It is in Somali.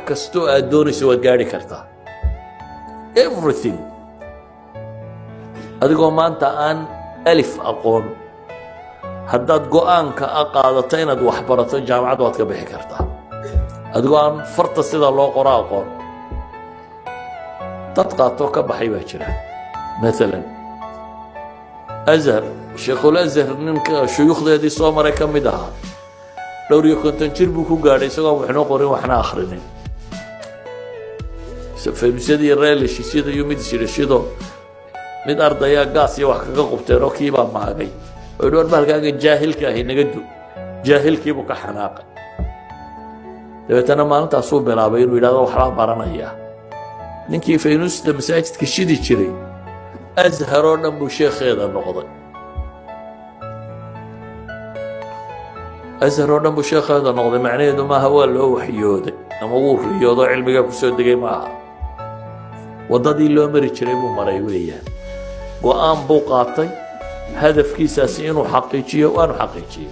كستو أدوني سوى قاري كرتا everything أدقو ما أنت أن ألف أقول هداد قوان كأقادتين أدو أحبرت الجامعة دواتك بحي كرتا أدقو أن فرط السيدة الله قراء أقول تتقاطوك بحي باكرة مثلا أزهر شيخ الأزهر ننك شيوخ دي صومري كمدها لو ريكون تنشربو كو قاري سوا وحنا قورين وحنا آخرين فمسيدي الرئيل الشيسيدة يوميد سيرشيدو mid ardaya gaas iyo wax kaga qubteen oo kiiba maagay oo door balkaaga jaahilka ah inaga du jaahilkiibu ka xanaaqay dabeetana maalintaas uu bilaabay inuu yiraahdo waxa baranaya ninkii faynuusta masaajidka shidi jiray azhar oo dhan buu sheekheeda noqday azhar oo dhan buu sheekheeda noqday macnaheedu ma hawa loo waxyooday ama uu riyoodo cilmiga ku soo degay maaha wadadii loo mari jiray buu maray weeyaan وأن بقاطي هدف كيساسي إنه حقيقي وأنا حقيقي